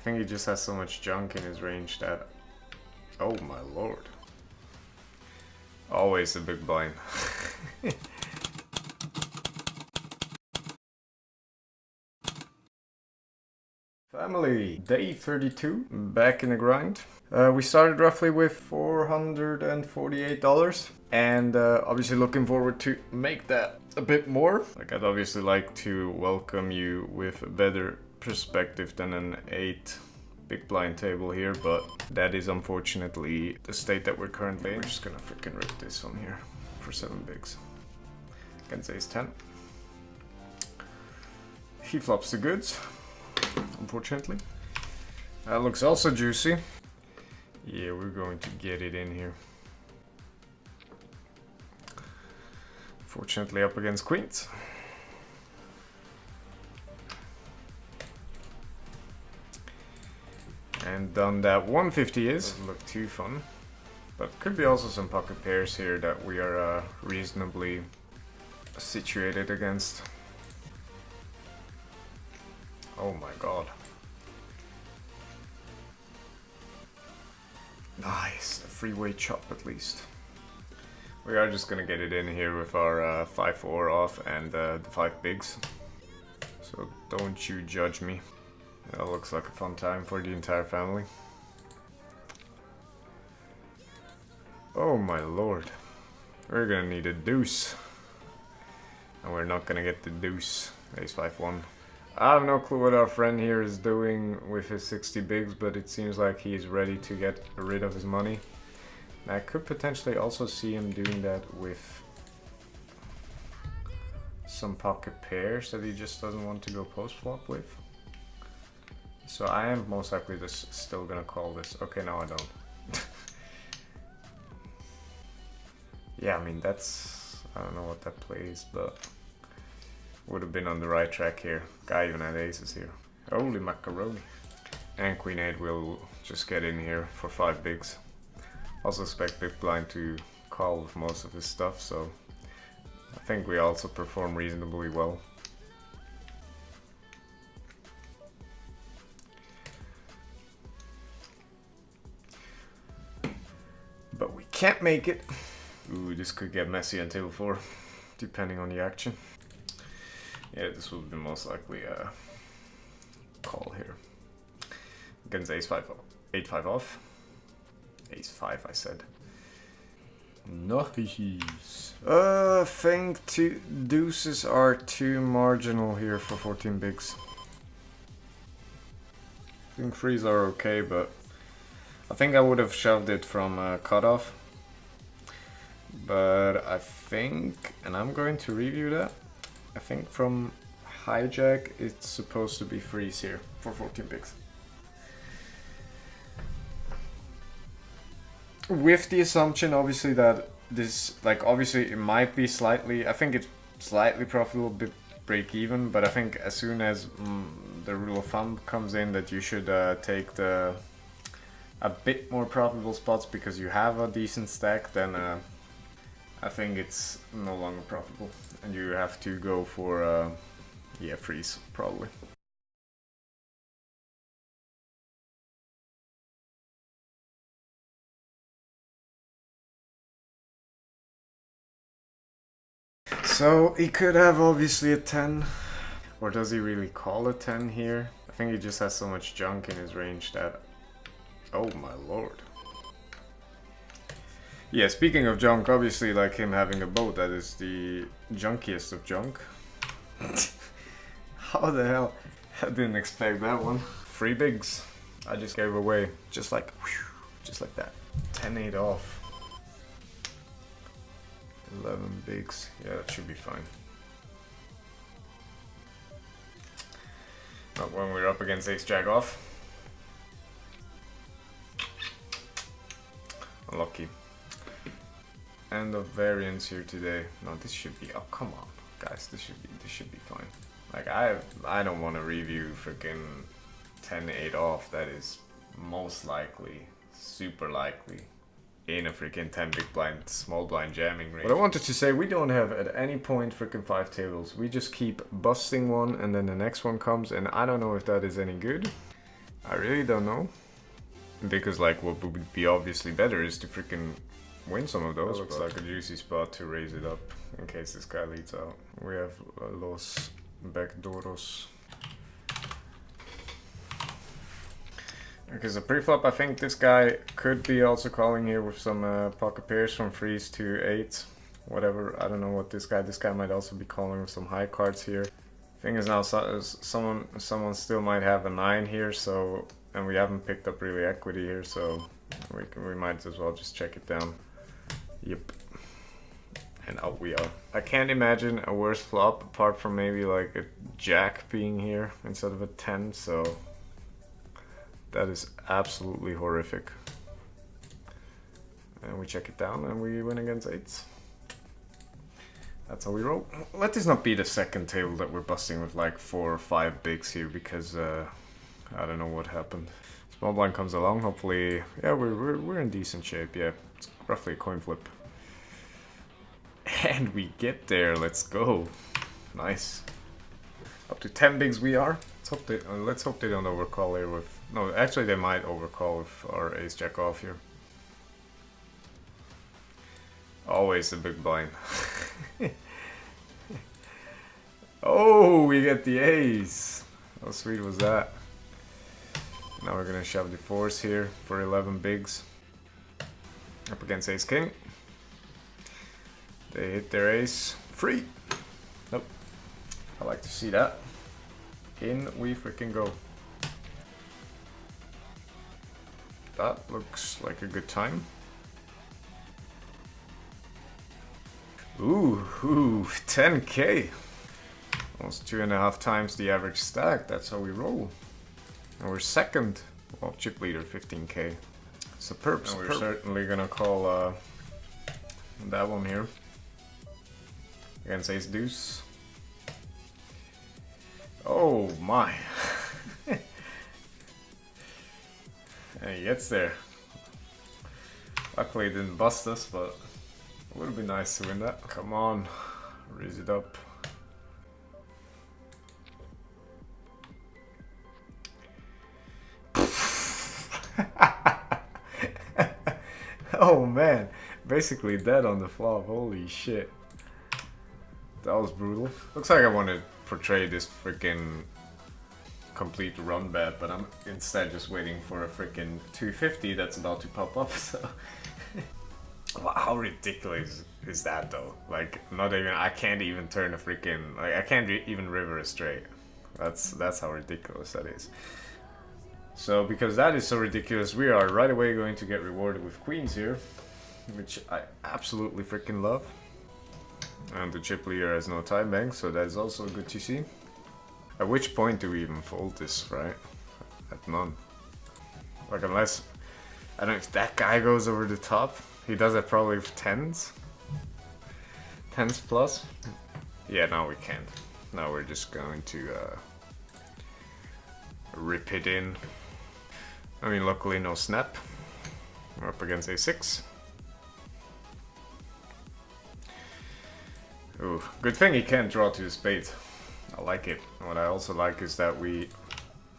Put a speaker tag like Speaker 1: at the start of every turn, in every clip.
Speaker 1: think he just has so much junk in his range that... Oh my lord. Always a big blind. Family, day 32, back in the grind. We started roughly with $448 and obviously looking forward to make that a bit more. Like, I'd obviously like to welcome you with a better perspective than an 8 big blind table here, but that is unfortunately the state that we're currently in. We're just gonna freaking rip this one here for 7 bigs. Against ace 10. He flops the goods, unfortunately. That looks also juicy. Yeah, we're going to get it in here. Fortunately up against queens. And done that 150 is. Doesn't look too fun. But could be also some pocket pairs here that we are reasonably situated against. Oh my god. Nice, a freeway chop at least. We are just gonna get it in here with our 5-4 off and the 5 bigs. So don't you judge me. That looks like a fun time for the entire family. Oh my lord. We're gonna need a deuce. And we're not gonna get the deuce. Ace 5-1. I have no clue what our friend here is doing with his 60 bigs, but it seems like he's ready to get rid of his money. And I could potentially also see him doing that with some pocket pairs that he just doesn't want to go post flop with. So I am most likely just still gonna call this. Okay, no I don't. Yeah, I mean that's... I don't know what that plays, but... would have been on the right track here. Guy even had aces here. Holy macaroni. And queen 8 will just get in here for 5 bigs. Also expect big blind to call with most of his stuff, so I think we also perform reasonably well. But we can't make it. Ooh, this could get messy on table 4, depending on the action. Yeah, this will be most likely a call here. Against ace 5, 8-5 off. Ace 5, I said. Nice. I think 2 deuces are too marginal here for 14 bigs. I think 3s are okay, but I think I would have shoved it from cutoff. But I think, and I'm going to review that, I think from hijack it's supposed to be freeze here for 14 bigs. With the assumption obviously that this, like obviously it might be slightly, I think it's slightly profitable, bit break even, but I think as soon as the rule of thumb comes in that you should take a bit more profitable spots because you have a decent stack, then I think it's no longer profitable and you have to go for yeah, freeze probably. So he could have obviously a 10, or does he really call a 10 here? I think he just has so much junk in his range that, oh my lord. Yeah, speaking of junk, obviously like him having a boat, that is the junkiest of junk. How the hell? I didn't expect that one. 3 bigs. I just gave away, just like that. 10-8 off. 11 bigs. Yeah, that should be fine. Not when we're up against ace-jack off. Unlucky. End of variance here today. No, this should be. Oh come on, guys. This should be fine. Like I don't want to review freaking 10-8 off. That is most likely, super likely, in a freaking 10 big blind, small blind jamming range. What I wanted to say, we don't have at any point freaking 5 tables. We just keep busting one and then the next one comes, and I don't know if that is any good. I really don't know. Because like what would be obviously better is to freaking win some of those. That looks like a juicy spot to raise it up in case this guy leads out. We have Los Backdoros. Because the pre-flop, I think this guy could be also calling here with some pocket pairs from 3s to 8s. Whatever, I don't know what this guy might also be calling with some high cards here. Thing is now, someone still might have a 9 here, so, and we haven't picked up really equity here, so we might as well just check it down. Yep. And out we are. I can't imagine a worse flop apart from maybe like a jack being here instead of a 10, so that is absolutely horrific. And we check it down and we win against 8s. That's how we roll. Let this not be the second table that we're busting with like 4 or 5 bigs here, because I don't know what happened. Small blind comes along, hopefully, yeah, we're in decent shape, yeah. It's roughly a coin flip. And we get there, let's go. Nice. Up to 10 bigs we are. Let's hope they don't overcall here with... No, actually they might overcall with our ace jack off here. Always the big blind. Oh, we get the ace. How sweet was that? Now we're gonna shove the 4s here for 11 bigs. Up against ace king. They hit their ace. Free. Nope. I like to see that. In we freaking go. That looks like a good time. Ooh, 10k. Almost 2.5 times the average stack. That's how we roll. And we're second. Well, chip leader, 15k. Superb, superb. We're certainly gonna call that one here. Against ace deuce. Oh my. And he gets there. Luckily it didn't bust us, but it would have been nice to win that. Come on, raise it up. Oh man, basically dead on the flop, holy shit. That was brutal. Looks like I want to portray this freaking complete run bet, but I'm instead just waiting for a freaking 250 that's about to pop up, so... Wow, how ridiculous is that though? Like, not even, I can't even turn a freaking, like, I can't even river a straight. That's how ridiculous that is. So, because that is so ridiculous, we are right away going to get rewarded with queens here, which I absolutely freaking love. And the chip leader has no time bank, so that is also good to see. At which point do we even fold this, right? At none. Like, unless, I don't know, if that guy goes over the top, he does it probably with 10s. 10s plus. Yeah, now we can't. Now we're just going to rip it in. I mean, luckily no snap. We're up against a6. Ooh, good thing he can't draw to the spade. I like it. What I also like is that we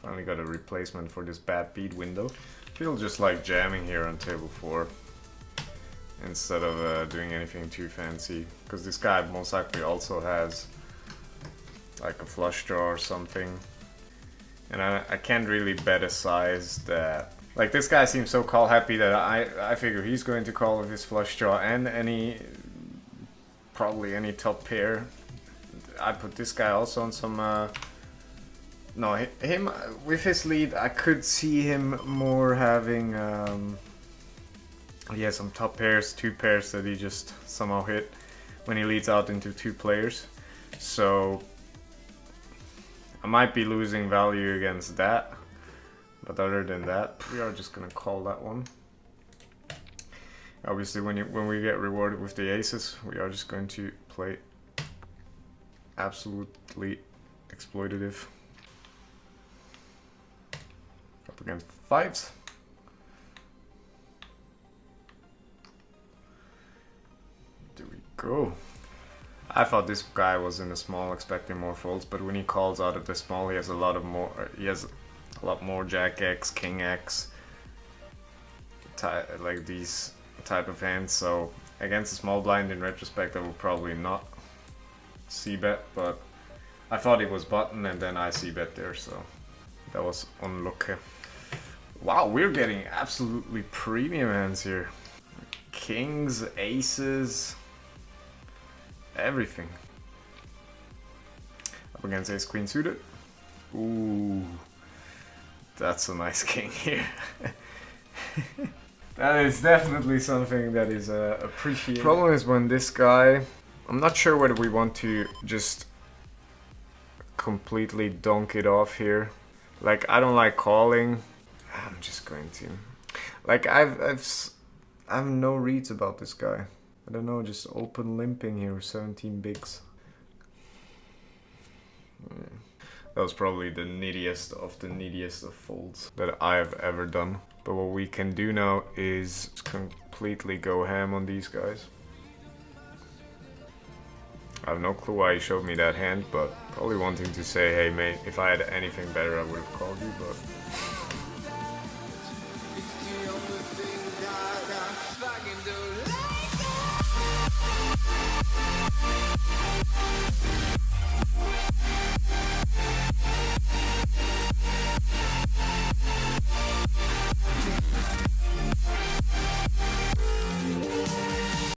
Speaker 1: finally got a replacement for this bad beat window. Feel just like jamming here on table 4 instead of doing anything too fancy, because this guy most likely also has like a flush draw or something, and I can't really bet a size that, like, this guy seems so call happy that I figure he's going to call with his flush draw and probably any top pair. I put this guy also on some no, him with his lead, I could see him more having he has some top pairs, 2 pairs that he just somehow hit when he leads out into 2 players. So I might be losing value against that, but other than that, we are just gonna call that one. Obviously, when we get rewarded with the aces, we are just going to play absolutely exploitative. Up against 5s. There we go. I thought this guy was in the small expecting more folds, but when he calls out of the small, he has a lot of more. He has a lot more Jack X, King X, like these type of hands. So against a small blind, in retrospect, I would probably not c-bet, but I thought it was button and then I c-bet there, so that was unlucky. Wow, we're getting absolutely premium hands here. Kings, aces, everything. Up against ace queen suited. Ooh, that's a nice king here. That is definitely something that is appreciated. Problem is when this guy, I'm not sure whether we want to just completely dunk it off here. Like, I don't like calling. I'm just going to, like, I have no reads about this guy. I don't know, just open limping here with 17 bigs. That was probably the neediest of folds that I have ever done. But what we can do now is completely go ham on these guys. I have no clue why he showed me that hand, but probably wanting to say, hey mate, if I had anything better I would have called you, but...